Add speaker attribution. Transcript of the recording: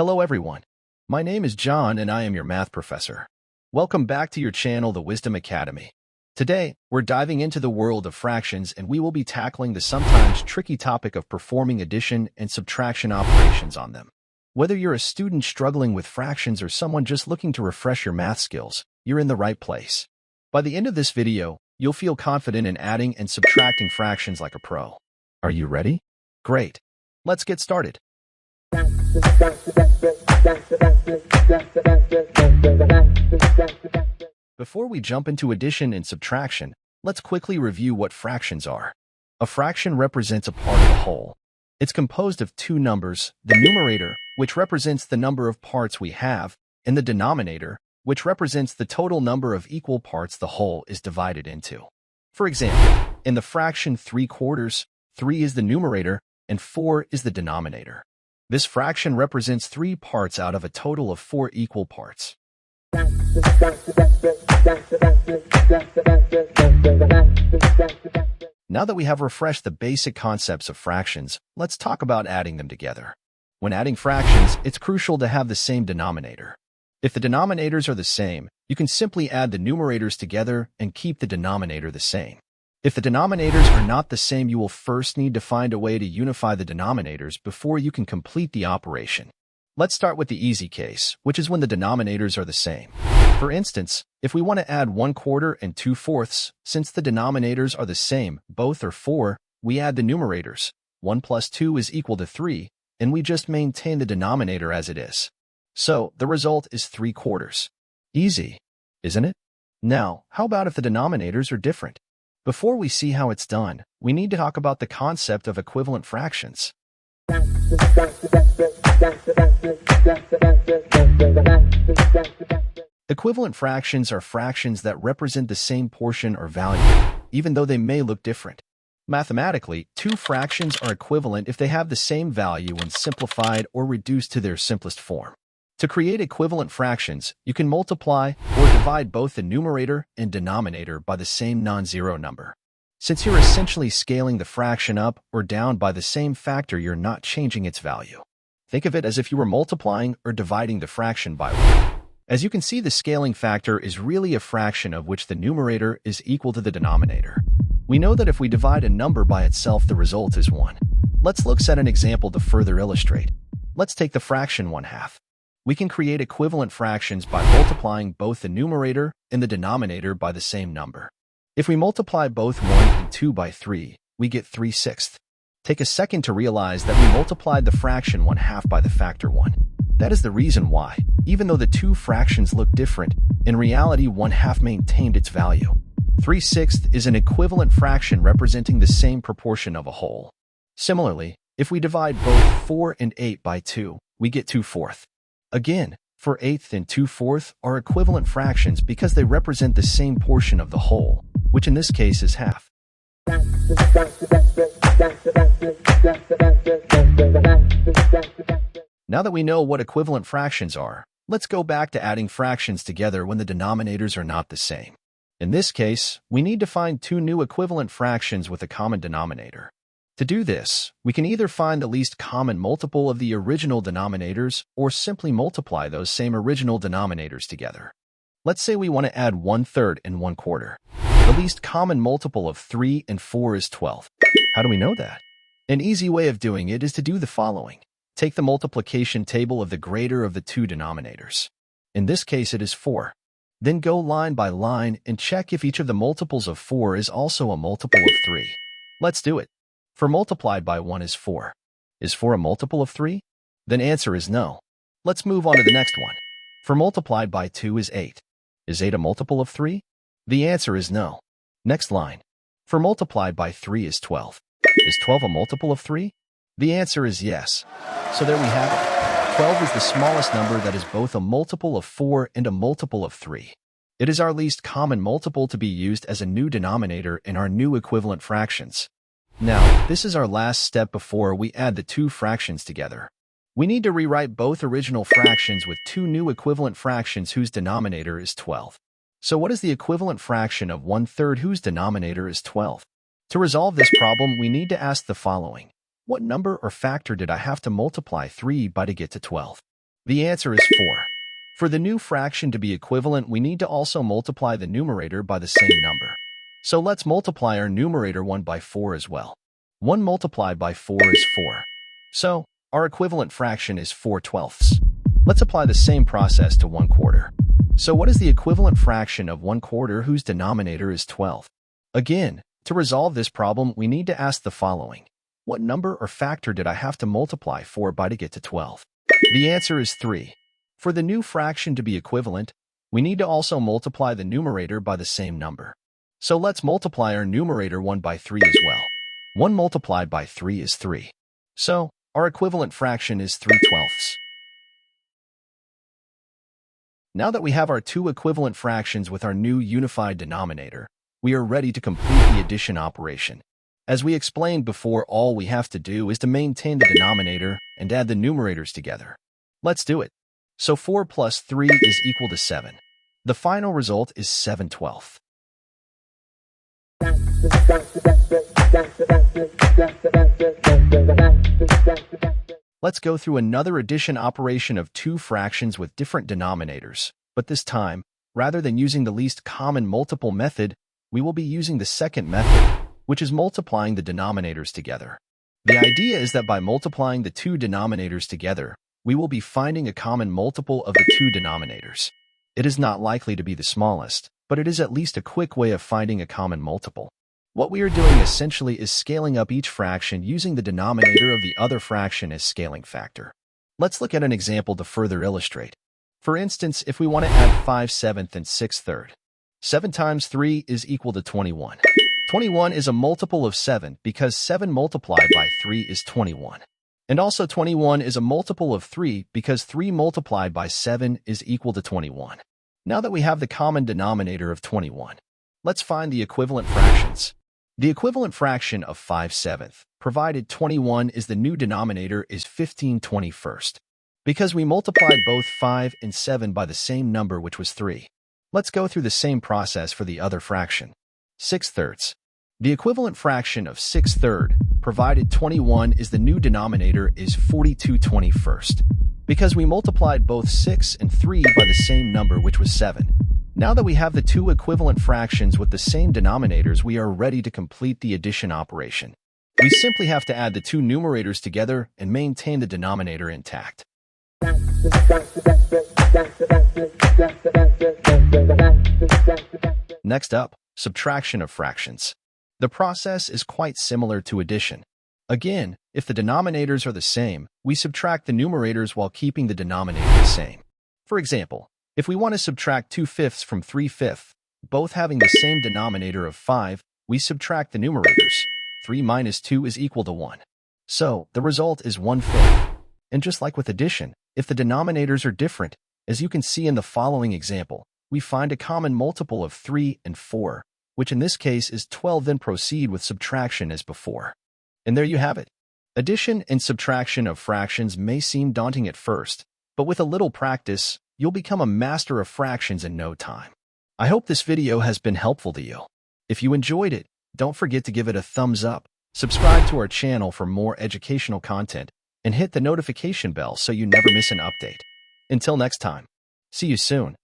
Speaker 1: Hello everyone. My name is John and I am your math professor. Welcome back to your channel, The Wisdom Academy. Today, we're diving into the world of fractions and we will be tackling the sometimes tricky topic of performing addition and subtraction operations on them. Whether you're a student struggling with fractions or someone just looking to refresh your math skills, you're in the right place. By the end of this video, you'll feel confident in adding and subtracting fractions like a pro. Are you ready? Great. Let's get started. Before we jump into addition and subtraction, let's quickly review what fractions are. A fraction represents a part of a whole. It's composed of two numbers, the numerator, which represents the number of parts we have, and the denominator, which represents the total number of equal parts the whole is divided into. For example, in the fraction 3/4, 3 is the numerator and 4 is the denominator. This fraction represents 3 parts out of a total of 4 equal parts. Now that we have refreshed the basic concepts of fractions, let's talk about adding them together. When adding fractions, it's crucial to have the same denominator. If the denominators are the same, you can simply add the numerators together and keep the denominator the same. If the denominators are not the same, you will first need to find a way to unify the denominators before you can complete the operation. Let's start with the easy case, which is when the denominators are the same. For instance, if we want to add 1/4 and 2/4, since the denominators are the same, both are 4, we add the numerators. 1 plus 2 is equal to 3, and we just maintain the denominator as it is. So, the result is 3/4. Easy, isn't it? Now, how about if the denominators are different? Before we see how it's done, we need to talk about the concept of equivalent fractions. Equivalent fractions are fractions that represent the same portion or value, even though they may look different. Mathematically, two fractions are equivalent if they have the same value when simplified or reduced to their simplest form. To create equivalent fractions, you can multiply or divide both the numerator and denominator by the same non-zero number. Since you're essentially scaling the fraction up or down by the same factor, you're not changing its value. Think of it as if you were multiplying or dividing the fraction by 1. As you can see, the scaling factor is really a fraction of which the numerator is equal to the denominator. We know that if we divide a number by itself, the result is 1. Let's look at an example to further illustrate. Let's take the fraction 1/2. We can create equivalent fractions by multiplying both the numerator and the denominator by the same number. If we multiply both 1 and 2 by 3, we get 3/6. Take a second to realize that we multiplied the fraction 1/2 by the factor 1. That is the reason why, even though the two fractions look different, in reality 1/2 maintained its value. 3/6 is an equivalent fraction representing the same proportion of a whole. Similarly, if we divide both 4 and 8 by 2, we get 2/4. Again, 4/8 and 2/4 are equivalent fractions because they represent the same portion of the whole, which in this case is half. Now that we know what equivalent fractions are, let's go back to adding fractions together when the denominators are not the same. In this case, we need to find two new equivalent fractions with a common denominator. To do this, we can either find the least common multiple of the original denominators or simply multiply those same original denominators together. Let's say we want to add 1/3 and 1/4. The least common multiple of 3 and 4 is 12. How do we know that? An easy way of doing it is to do the following. Take the multiplication table of the greater of the two denominators. In this case, it is 4. Then go line by line and check if each of the multiples of 4 is also a multiple of 3. Let's do it. 4 multiplied by 1 is 4. Is 4 a multiple of 3? Then answer is no. Let's move on to the next one. 4 multiplied by 2 is 8. Is 8 a multiple of 3? The answer is no. Next line. 4 multiplied by 3 is 12. Is 12 a multiple of 3? The answer is yes. So there we have it. 12 is the smallest number that is both a multiple of 4 and a multiple of 3. It is our least common multiple to be used as a new denominator in our new equivalent fractions. Now, this is our last step before we add the two fractions together. We need to rewrite both original fractions with two new equivalent fractions whose denominator is 12. So what is the equivalent fraction of 1/3 whose denominator is 12? To resolve this problem, we need to ask the following. What number or factor did I have to multiply 3 by to get to 12? The answer is 4. For the new fraction to be equivalent, we need to also multiply the numerator by the same number. So let's multiply our numerator 1 by 4 as well. 1 multiplied by 4 is 4. So our equivalent fraction is 4/12. Let's apply the same process to 1/4. So what is the equivalent fraction of 1/4 whose denominator is 12? Again, to resolve this problem, we need to ask the following. What number or factor did I have to multiply 4 by to get to 12? The answer is 3. For the new fraction to be equivalent, we need to also multiply the numerator by the same number. So let's multiply our numerator 1 by 3 as well. 1 multiplied by 3 is 3. So our equivalent fraction is 3/12. Now that we have our two equivalent fractions with our new unified denominator, we are ready to complete the addition operation. As we explained before, all we have to do is to maintain the denominator and add the numerators together. Let's do it. So 4 plus 3 is equal to 7. The final result is 7/12. Let's go through another addition operation of two fractions with different denominators, but this time, rather than using the least common multiple method, we will be using the second method, which is multiplying the denominators together. The idea is that by multiplying the two denominators together, we will be finding a common multiple of the two denominators. It is not likely to be the smallest, but it is at least a quick way of finding a common multiple. What we are doing essentially is scaling up each fraction using the denominator of the other fraction as scaling factor. Let's look at an example to further illustrate. For instance, if we want to add 5/7 and 6/3, 7 times 3 is equal to 21. 21 is a multiple of 7 because 7 multiplied by 3 is 21. And also 21 is a multiple of 3 because 3 multiplied by 7 is equal to 21. Now that we have the common denominator of 21, let's find the equivalent fractions. The equivalent fraction of 5/7, provided 21 is the new denominator, is 15/21. Because we multiplied both 5 and 7 by the same number, which was 3. Let's go through the same process for the other fraction. 6/3. The equivalent fraction of 6/3, provided 21 is the new denominator, is 42/21. Because we multiplied both 6 and 3 by the same number, which was 7. Now that we have the two equivalent fractions with the same denominators, we are ready to complete the addition operation. We simply have to add the two numerators together and maintain the denominator intact. Next up, subtraction of fractions. The process is quite similar to addition. Again, if the denominators are the same, we subtract the numerators while keeping the denominator the same. For example, if we want to subtract 2/5 from 3/5, both having the same denominator of 5, we subtract the numerators. 3 minus 2 is equal to 1. So, the result is 1/5. And just like with addition, if the denominators are different, as you can see in the following example, we find a common multiple of 3 and 4, which in this case is 12, then proceed with subtraction as before. And there you have it. Addition and subtraction of fractions may seem daunting at first, but with a little practice, you'll become a master of fractions in no time. I hope this video has been helpful to you. If you enjoyed it, don't forget to give it a thumbs up, subscribe to our channel for more educational content, and hit the notification bell so you never miss an update. Until next time, see you soon.